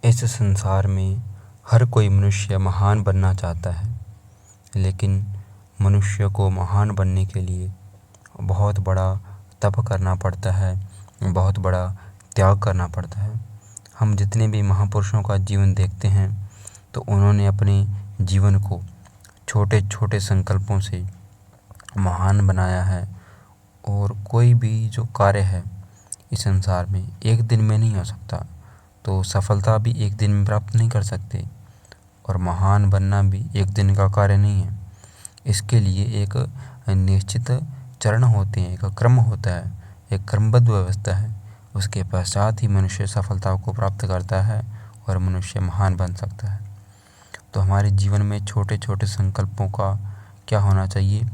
इस संसार में हर कोई मनुष्य महान बनना चाहता है, लेकिन मनुष्य को महान बनने के लिए बहुत बड़ा तप करना पड़ता है, बहुत बड़ा त्याग करना पड़ता है। हम जितने भी महापुरुषों का जीवन देखते हैं तो उन्होंने अपने जीवन को छोटे छोटे संकल्पों से महान बनाया है। और कोई भी जो कार्य है इस संसार में एक दिन में नहीं हो सकता, तो सफलता भी एक दिन में प्राप्त नहीं कर सकते और महान बनना भी एक दिन का कार्य नहीं है। इसके लिए एक निश्चित चरण होते हैं, एक क्रम होता है, एक क्रमबद्ध व्यवस्था है। उसके पश्चात ही मनुष्य सफलता को प्राप्त करता है और मनुष्य महान बन सकता है। तो हमारे जीवन में छोटे छोटे संकल्पों का क्या होना चाहिए,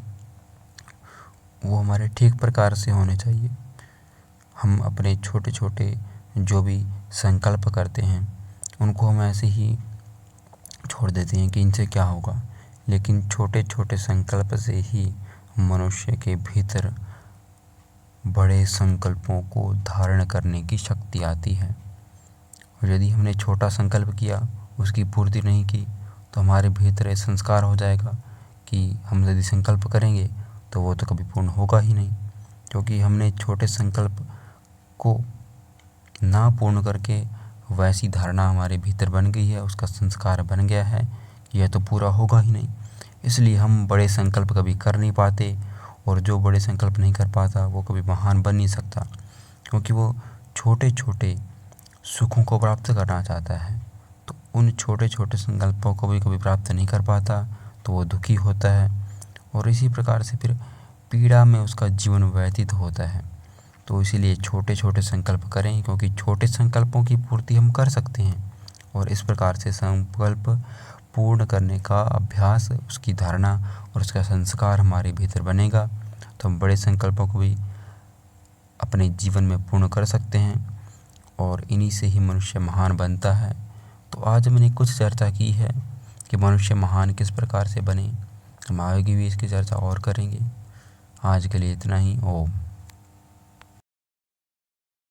वो हमारे ठीक प्रकार से होने चाहिए। हम अपने छोटे छोटे जो भी संकल्प करते हैं उनको हम ऐसे ही छोड़ देते हैं कि इनसे क्या होगा, लेकिन छोटे छोटे संकल्प से ही मनुष्य के भीतर बड़े संकल्पों को धारण करने की शक्ति आती है। और यदि हमने छोटा संकल्प किया, उसकी पूर्ति नहीं की, तो हमारे भीतर एक संस्कार हो जाएगा कि हम यदि संकल्प करेंगे तो वो तो कभी पूर्ण होगा ही नहीं, क्योंकि हमने छोटे संकल्प को ना पूर्ण करके वैसी धारणा हमारे भीतर बन गई है, उसका संस्कार बन गया है कि यह तो पूरा होगा ही नहीं। इसलिए हम बड़े संकल्प कभी कर नहीं पाते, और जो बड़े संकल्प नहीं कर पाता वो कभी महान बन नहीं सकता, क्योंकि वो छोटे छोटे सुखों को प्राप्त करना चाहता है। तो उन छोटे छोटे संकल्पों को भी कभी प्राप्त नहीं कर पाता तो वो दुखी होता है, और इसी प्रकार से फिर पीड़ा में उसका जीवन व्यतीत होता है। तो इसीलिए छोटे छोटे संकल्प करें, क्योंकि छोटे संकल्पों की पूर्ति हम कर सकते हैं, और इस प्रकार से संकल्प पूर्ण करने का अभ्यास, उसकी धारणा और उसका संस्कार हमारे भीतर बनेगा तो हम बड़े संकल्पों को भी अपने जीवन में पूर्ण कर सकते हैं, और इन्हीं से ही मनुष्य महान बनता है। तो आज मैंने कुछ चर्चा की है कि मनुष्य महान किस प्रकार से बने। हम आगे भी इसकी चर्चा और करेंगे। आज के लिए इतना ही। ओम।